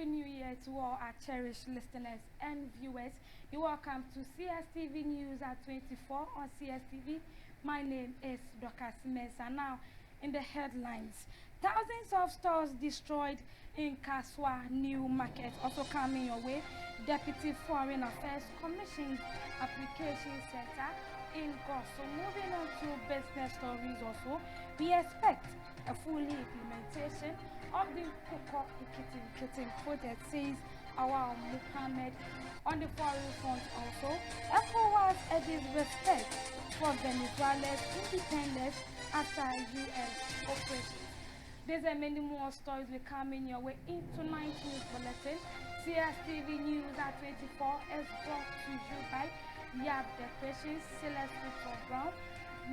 Happy New Year to all our cherished listeners and viewers. You're welcome to CSTV News at 24 on CSTV. My name is Dr. Simesa. Now, in the headlines, thousands of stores destroyed in Kaswa New Market. Also coming your way, Deputy Foreign Affairs Commission's application center in Gosso. Moving on to business stories also, we expect a fully implementation of the Koko Kitten project, says our Muhammad. On the foreign front also, ECOWAS urges respect for Venezuela's independence after U.S. operations. There's a many more stories will come in your way in tonight's news bulletin. CSTV News at 24 is brought to you by Yab Decorations, Celeste Victor Brown,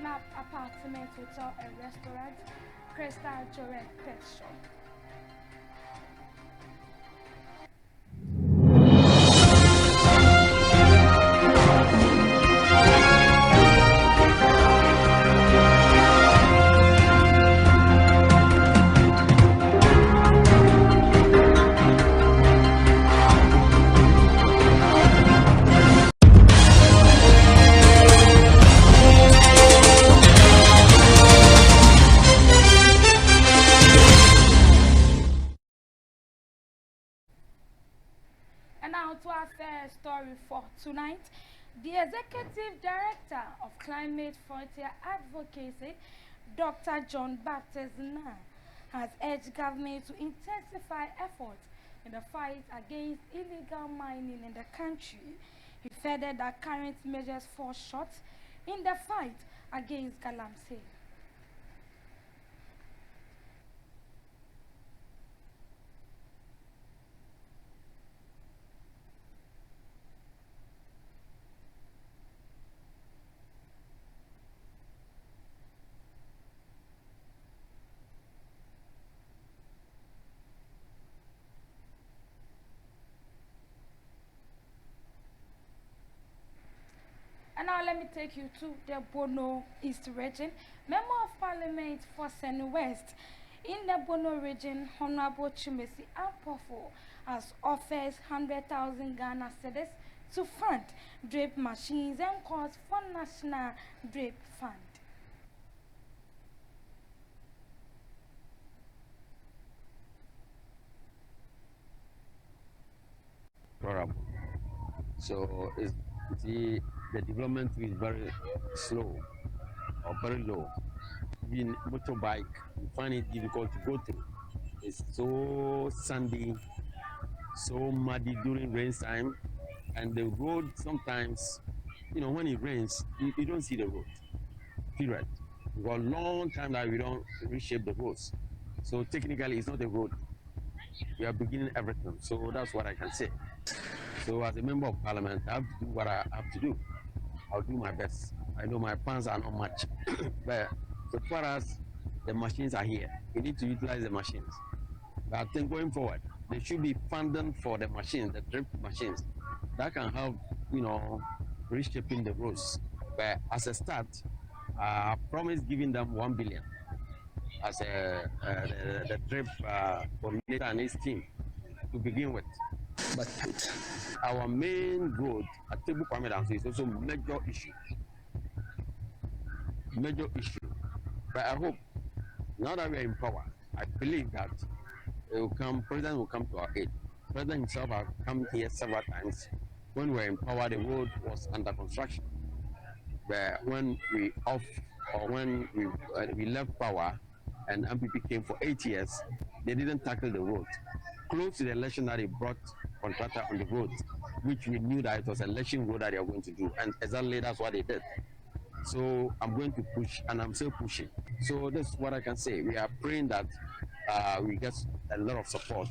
Map Apartment Hotel and Restaurant, Crystal Joret Pet Shop. And now to our first story for tonight. The Executive Director of Climate Frontier Advocacy, Dr. John Baptist Na, has urged government to intensify efforts in the fight against illegal mining in the country. He further that current measures fall short in the fight against galamsey. And now let me take you to the Bono East region. Member of Parliament for Sen West in the Bono region, Honorable Chumesi Ampofo, has offers 100,000 Ghana cedis to fund drape machines and calls for National Drape Fund. Program. So the development is very slow or very low. Even motorbike, you find it difficult to go through. It's so sandy, so muddy during rain time, and the road sometimes, when it rains, you don't see the road. Period. For a long time that we don't reshape the roads. So technically, it's not a road. We are beginning everything. So that's what I can say. So as a member of parliament, I have to do what I have to do. I'll do my best. I know my funds are not much, but so far as the machines are here, we need to utilize the machines. But I think going forward, there should be funding for the machines, the drip machines, that can help, reshaping the roads. But as a start, I promise giving them 1 billion as the drip coordinator and his team to begin with. But our main road at Tebu Kwame Danso is also major issue. Major issue. But I hope now that we are in power, I believe that President will come to our aid. President himself has come here several times. When we were in power, the road was under construction. But when we left power and MPP came for 8 years, they didn't tackle the road. Close to the election that they brought contractor on the road, which we knew that it was an election road that they were going to do, and exactly that's what they did. So I'm going to push, and I'm still pushing. So this is what I can say. We are praying that we get a lot of support.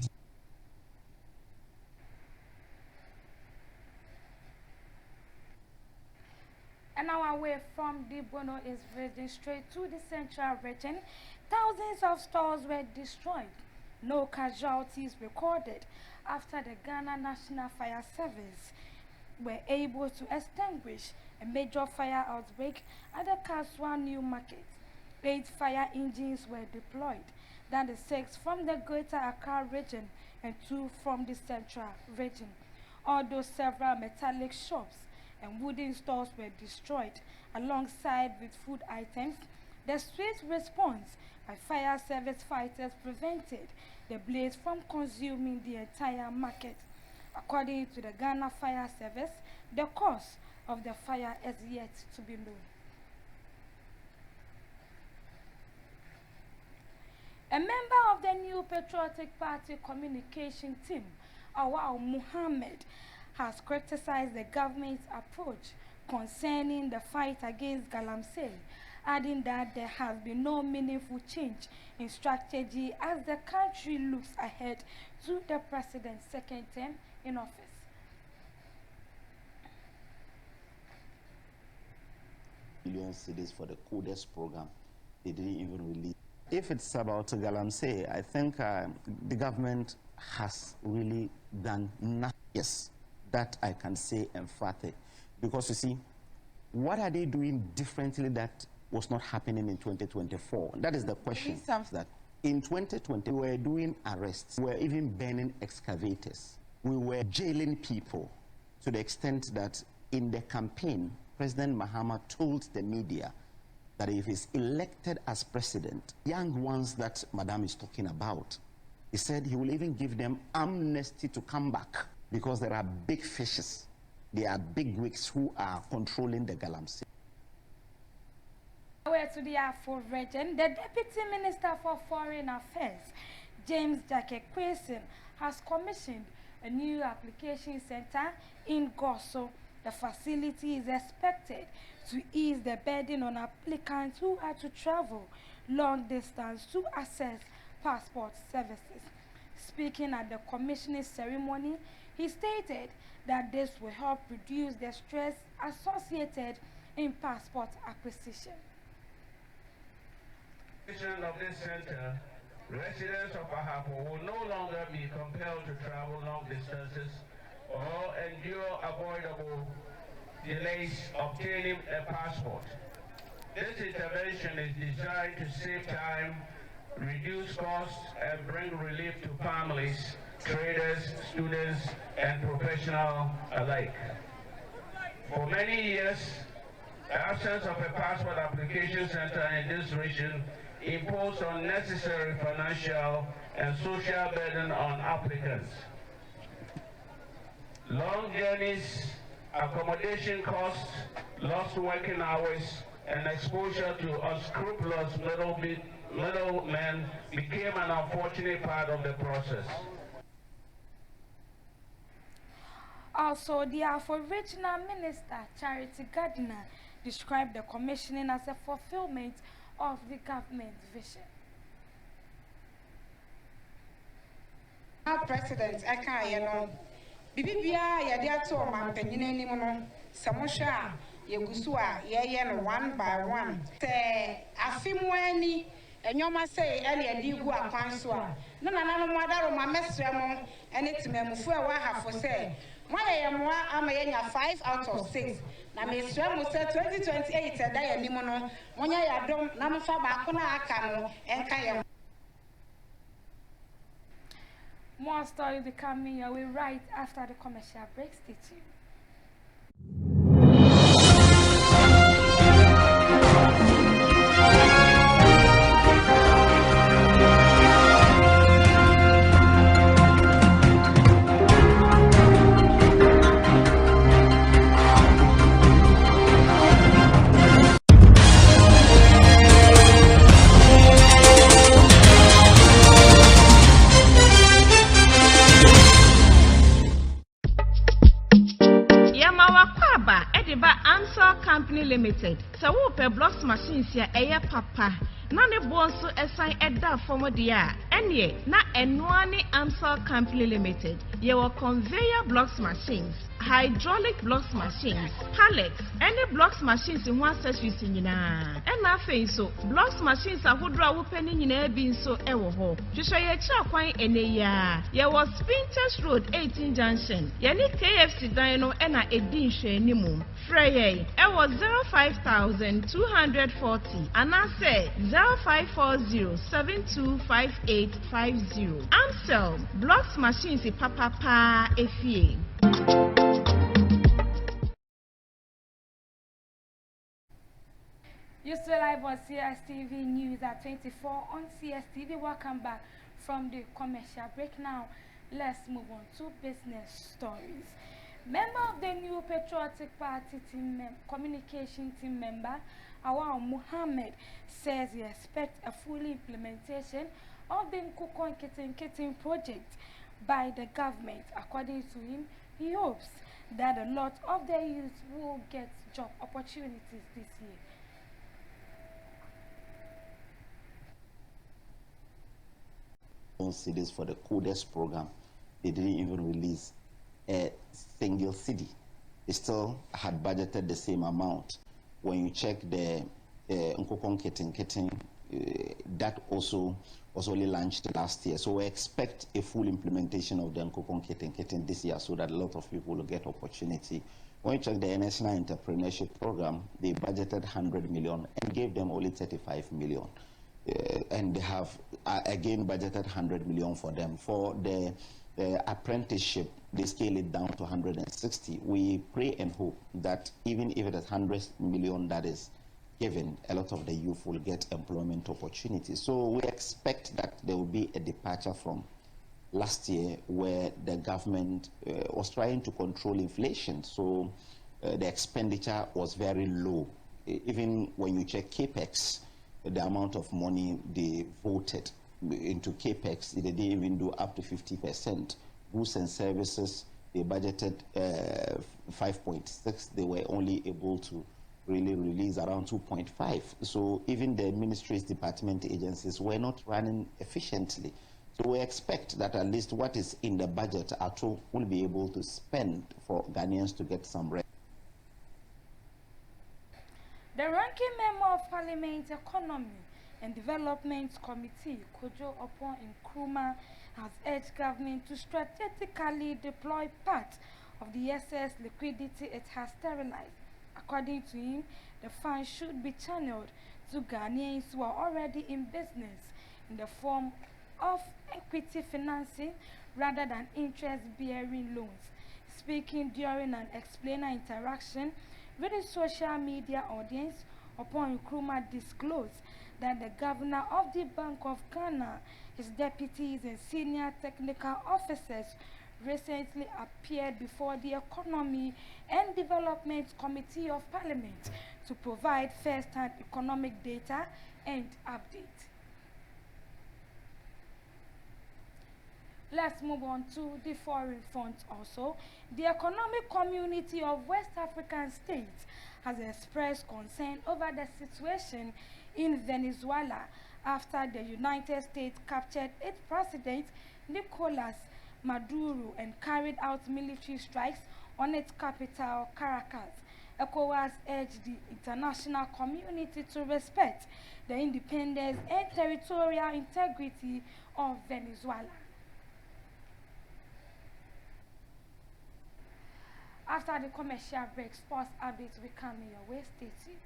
And our way from the Bono is region straight to the central region. Thousands of stores were destroyed. No casualties recorded after the Ghana National Fire Service were able to extinguish a major fire outbreak at the Kaswa New Market. 8 fire engines were deployed, that is 6 from the Greater Accra region and 2 from the Central region. Although several metallic shops and wooden stores were destroyed alongside with food items, the swift response by fire service fighters prevented the blaze from consuming the entire market. According to the Ghana Fire Service, the cause of the fire is yet to be known. A member of the New Patriotic Party communication team, Awao Muhammad, has criticized the government's approach concerning the fight against Galamsey, adding that there has been no meaningful change in strategy as the country looks ahead to the president's second term in office. Million cedis for the CODES program, they didn't even release. If it's about Galamsey, I think the government has really done nothing. Yes, that I can say emphatic. Because you see, what are they doing differently that was not happening in 2024? That is the question. That in 2020, we were doing arrests. We were even burning excavators. We were jailing people to the extent that in the campaign, President Mahama told the media that if he's elected as president, young ones that Madam is talking about, he said he will even give them amnesty to come back because there are big fishes. There are big wigs who are controlling the Galamsey. Where to the Afro region, the Deputy Minister for Foreign Affairs, James Jackie Quayson, has commissioned a new application center in Gosso. The facility is expected to ease the burden on applicants who are to travel long distance to access passport services. Speaking at the commissioning ceremony, he stated that this will help reduce the stress associated in passport acquisition. Of this center, residents of Ahapo will no longer be compelled to travel long distances or endure avoidable delays obtaining a passport. This intervention is designed to save time, reduce costs, and bring relief to families, traders, students, and professionals alike. For many years, the absence of a passport application center in this region imposed unnecessary financial and social burden on applicants. Long journeys, accommodation costs, lost working hours, and exposure to unscrupulous middlemen became an unfortunate part of the process. Also, the Afro-Regional Minister, Charity Gardiner, described the commissioning as a fulfillment of the government's vision. Our president, Eka, Bibia, Yadiato, Mampenini, Samosha, Yagusua, Yayan, one by one. Say, Afimweni, and you must say, Elia Digua, Pansua. No, mother, my messeremo, and it's Memufu, I have for say. Why am I 5 out of 6? Na Mr. Musa 2028 a day and Limono, when I don't Namafa Bakuna Akano and Kaya. More stories will come your way right after the commercial break. Stay tuned. Company Limited. So we pay blocks machines here, papa. None of bonds to assign a dab for my dear. Enye na Enwani Amsel Company Limited. Your conveyor blocks machines, hydraulic blocks machines, pallets, any blocks machines in one accessories in na. And nothing so blocks machines are who draw opening in a bin so ewo ho. Shishaya Chakwan Eneya. Ye was Spinters Road 18 Junction. Yani KFC Dino and a Edin Shenimu. Freye, it was 05240 and I say 0540725850. Amsel blocks machines in Papa Pa Efie. You still live on Cstv News at 24 on Cstv. Welcome back from the commercial break. Now, let's move on to business stories. Member of the new Patriotic Party communication team member, Awal Muhammad, says he expects a full implementation of the Nkukon Kitten project by the government. According to him, he hopes that a lot of the youth will get job opportunities this year. Cedis for the CODES program, they didn't even release a single cedi. They still had budgeted the same amount. When you check the Nkukon Kitten, that also was only launched last year. So we expect a full implementation of the Nkukon Kitten this year so that a lot of people will get opportunity. When you check the National Entrepreneurship Program, they budgeted 100 million and gave them only 35 million. And they have again budgeted 100 million for them. For the apprenticeship, they scale it down to 160. We pray and hope that even if it is 100 million that is given, a lot of the youth will get employment opportunities. So we expect that there will be a departure from last year where the government was trying to control inflation. So the expenditure was very low. Even when you check CAPEX, the amount of money they voted into CAPEX, they didn't even do up to 50%. Goods and services, they budgeted 5.6. They were only able to really release around 2.5. So even the ministries, department agencies were not running efficiently. So we expect that at least what is in the budget, ATO will be able to spend for Ghanaians to get some rest. The ranking member of Parliament Economy and Development Committee, Kojo Opon Nkrumah, has urged government to strategically deploy part of the excess liquidity it has sterilized. According to him, the funds should be channeled to Ghanaians who are already in business in the form of equity financing rather than interest-bearing loans. Speaking during an explainer interaction with a social media audience, upon Nkrumah disclosed that the governor of the Bank of Ghana, his deputies and senior technical officers recently appeared before the Economy and Development Committee of Parliament to provide first-hand economic data and updates. Let's move on to the foreign front also. The Economic Community of West African States has expressed concern over the situation in Venezuela after the United States captured its president, Nicolas Maduro, and carried out military strikes on its capital, Caracas. ECOWAS urged the international community to respect the independence and territorial integrity of Venezuela. After the commercial break, sports updates will come your way. Stay tuned.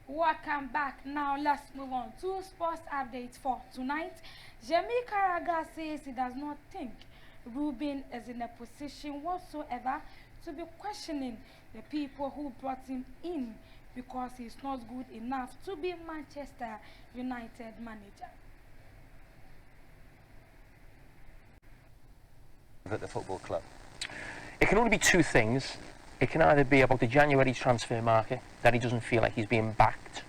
Welcome back. Now let's move on to sports updates for tonight. Jamie Carragher says he does not think Rubin is in a position whatsoever to be questioning the people who brought him in because he's not good enough to be Manchester United manager. At the football club, it can only be two things. It can either be about the January transfer market, that he doesn't feel like he's being backed,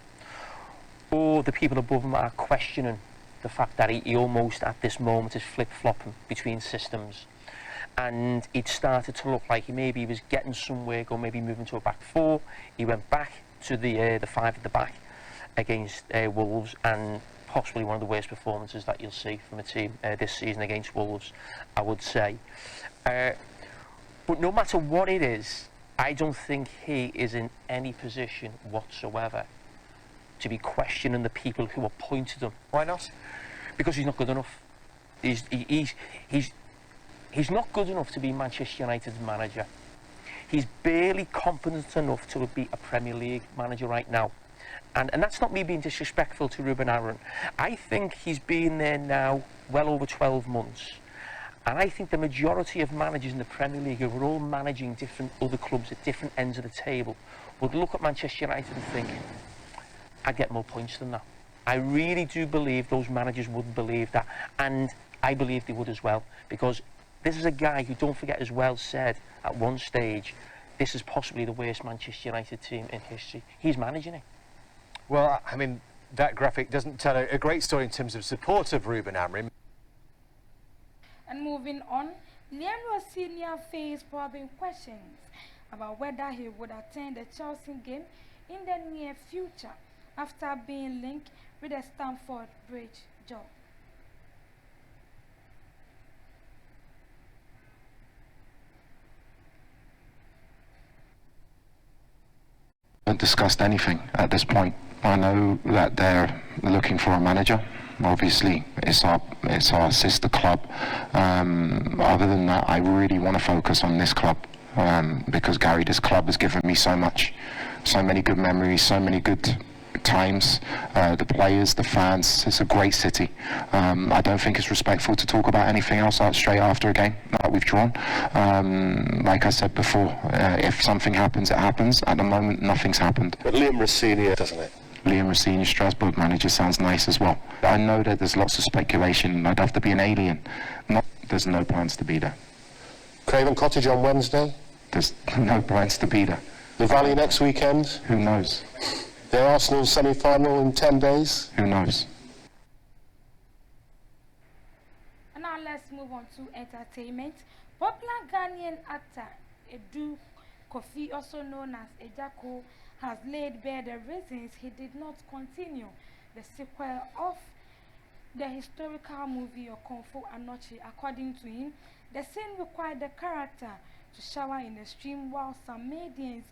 or the people above him are questioning the fact that he almost at this moment is flip-flopping between systems, and it started to look like he was getting some work, or maybe moving to a back four. He went back to the five at the back against Wolves, and possibly one of the worst performances that you'll see from a team this season against Wolves, I would say. But no matter what it is, I don't think he is in any position whatsoever to be questioning the people who appointed him. Why not? Because he's not good enough. He's not good enough to be Manchester United's manager. He's barely competent enough to be a Premier League manager right now. And that's not me being disrespectful to Ruben Amorim. I think he's been there now well over 12 months. And I think the majority of managers in the Premier League who are all managing different other clubs at different ends of the table would look at Manchester United and think, I'd get more points than that. I really do believe those managers would believe that. And I believe they would as well. Because this is a guy who, don't forget as well, said at one stage, this is possibly the worst Manchester United team in history. He's managing it. Well, I mean, that graphic doesn't tell a great story in terms of support of Ruben Amorim. And moving on, Leandro Senior faced probing questions about whether he would attend the Chelsea game in the near future after being linked with the Stamford Bridge job. Haven't discussed anything at this point. I know that they're looking for a manager. Obviously, it's our sister club. Other than that, I really want to focus on this club because Gary, this club has given me so much, so many good memories, so many good times. The players, the fans, it's a great city. I don't think it's respectful to talk about anything else straight after a game that we've drawn. Like I said before, if something happens, it happens. At the moment, nothing's happened. But Liam Rossini, doesn't it? Liam Rossini, Strasbourg manager, sounds nice as well. I know that there's lots of speculation. I'd have to be an alien. There's no plans to be there. Craven Cottage on Wednesday? There's no plans to be there. The Valley next weekend? Who knows? The Arsenal semi-final in 10 days? Who knows? And now let's move on to entertainment. Popular Ghanaian actor Edu Kofi, also known as Ejako, has laid bare the reasons he did not continue the sequel of the historical movie Okonfo Anochi. According to him, the scene required the character to shower in the stream while some medians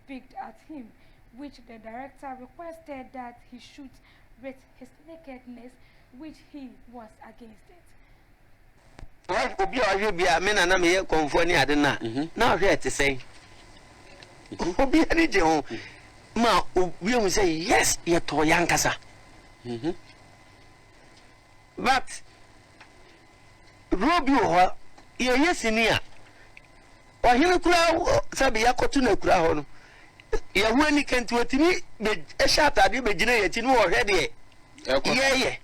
picked at him, which the director requested that he shoot with his nakedness, which he was against it. We say yes, you're to Yankasa. But Robio, you're yes in here. Or you crowd, Sabia Cotuna crowd. You're when you can to me, a shot at you, but you know already. Yeah.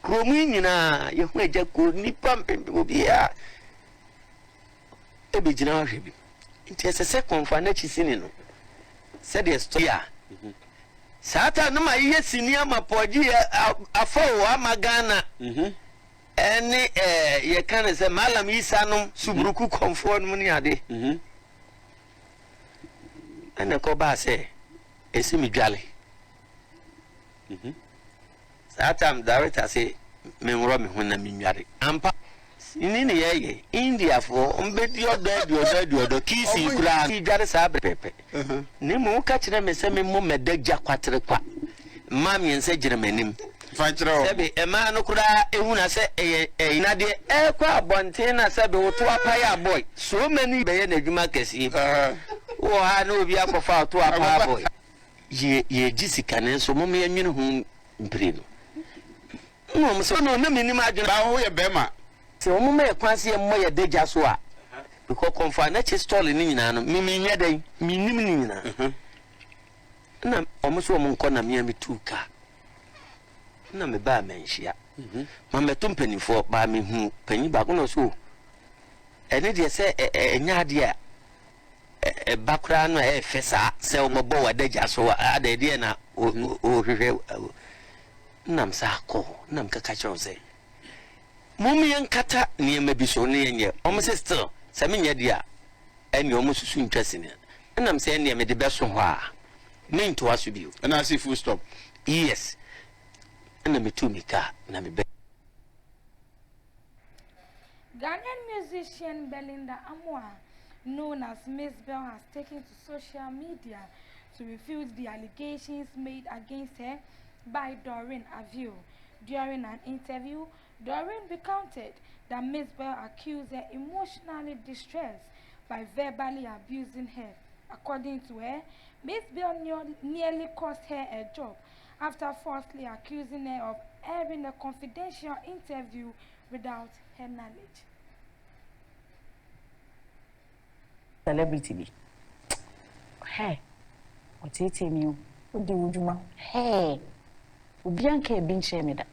Cromina, you may just go nip pumping will be a big. It is a second for Netchie. Said yes to ya. Satan, no, my yes, in Yama Podia, a foe, Amagana. Any, ye can say Malam Isanum, Subruku comfort Muniade. And the Coba say, a semi jolly. Satan, director say, Memorami when I'm in Yari. Ampa. In India for your kissy cry, Jarasabe Pepe. Nemo catch them and send me more medja quatrequa. Mammy and say, Germanim. Sabi, a man who could I say, a nadia, a qua bontena sabi to a paya boy. So many bayonet markets. Oh, I know we are for to a paya boy. Ye, Jessica, and so mommy and you whom bring. No, so no, no, imagine how we are Bema. So, Mumma, Quancy and Moya de Jasua. Because confine that is stolen in Mimi, Minimina. na almost woman corner me and me two car. Na me ba menshia. Mama tumpeni for ba me hu penny back on so. And it say enya dia bakra no e fesa se o mobo wa deja so ade dia na o hwehwe nam sa ko nam kaka cho say mummy nkata niema bi so ne yenye omo sister se me nya dia ene omo susu ntwase ne nam say ne me de beso ho a me nto aso bio na see full stop. yes na me tu mika na me be Ghanaian musician Belinda Amwa, known as Miss Bell, has taken to social media to refute the allegations made against her by Doreen Avio. During an interview, Doreen recounted that Miss Bell accused her emotionally distressed by verbally abusing her. According to her, Miss Bell nearly cost her a job after falsely accusing her of airing a confidential interview without her knowledge. Celebrity be. Hey, what's it you? What do you do? Hey, Bianca been shamed that.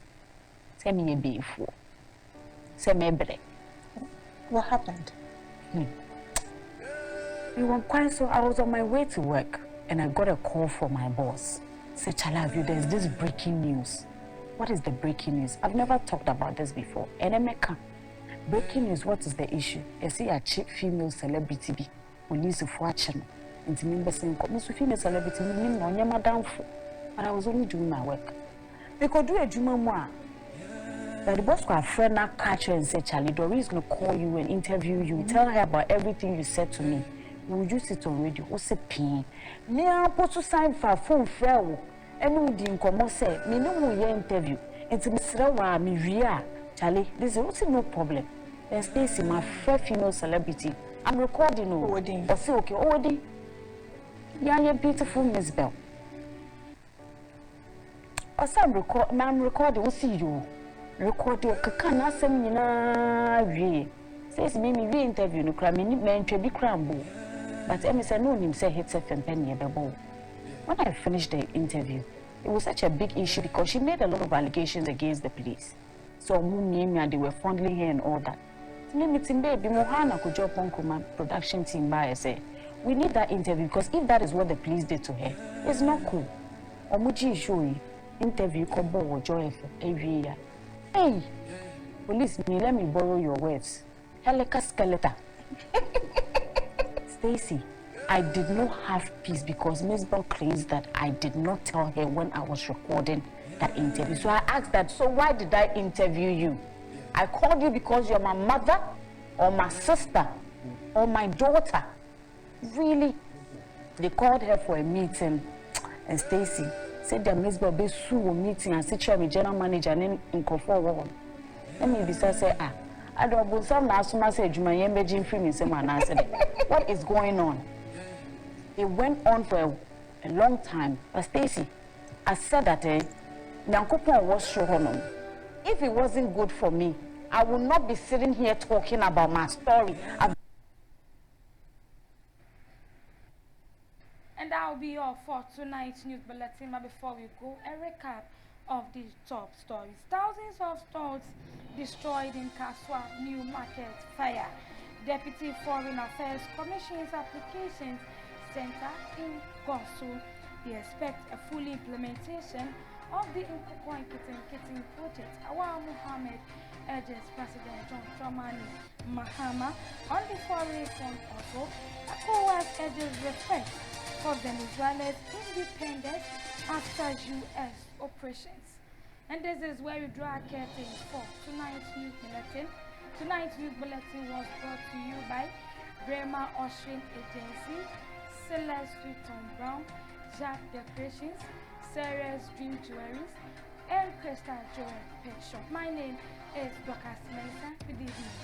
Send me a before. Send me a break. What happened? You were quite so. I was on my way to work and I got a call from my boss. Said, Chalavi, there's this breaking news. What is the breaking news? I've never talked about this before. And breaking news, what is the issue? I see a cheap female celebrity be police of watching. And to me, saying, Miss female celebrity, but I was only doing my work. Because do a juma moi. That the boss got a friend now catch her and say, Charlie, Dory is going to call you and interview you. Tell her about everything you said to me. We will use it on radio. What's a pain? Me, I'm supposed to sign for a phone fair. And we didn't come and say, me no more interview. And to Miss Rawa, me via Charlie, there's also no problem. And Stacy, my first female celebrity. I'm recording. Wedding. I feel okay. Wedding. Yeah, you're beautiful, Miss Bell. Also, I'm recording. We'll see you. Recording. Can I send me na? Says me interview no crime. Me be crambo. But I said no. Him say hits FM penny a ball. When I finished the interview, it was such a big issue because she made a lot of allegations against the police. So and they were fondling her and all that. Baby, Mohana could job on command production team by say, we need that interview because if that is what the police did to her, it's not cool. Omuji show interview kobo or joy every year. Hey, police, let me borrow your words. Helica skeleton. Stacy, I did not have peace because Miss Bell claims that I did not tell her when I was recording that interview. So I asked that, so why did I interview you? I called you because you're my mother or my sister or my daughter. Really? They called her for a meeting and Stacy said that Miss Bell be sue a meeting and sit here with general manager and in control. Let me be say, I don't know some assume say Jumayembe Jim free me say man answer. What is going on? It went on for a long time. But Stacy, I said that Nyankopon was sure on. If it wasn't good for me, I would not be sitting here talking about my story. And that will be all for tonight's news bulletin. But before we go, a recap of the top stories. Thousands of stores destroyed in Kaswa New Market fire. Deputy Foreign Affairs Commission's applications center in Gosu. They expect a full implementation of the Nkukwa Kitten project. Awal Muhammad urges President John Dramani Mahama on the foreign front also. ECOWAS urges respect for Venezuela's independence after U.S. operations. And this is where we draw a curtain for tonight's news bulletin. Tonight's news bulletin was brought to you by Bremer Ocean Agency, Celeste Tom Brown, Jack Decorations, Sarah's Dream Jewelries, and Crystal Jewelry Pet Shop. My name is Dr. Smesa. Good evening.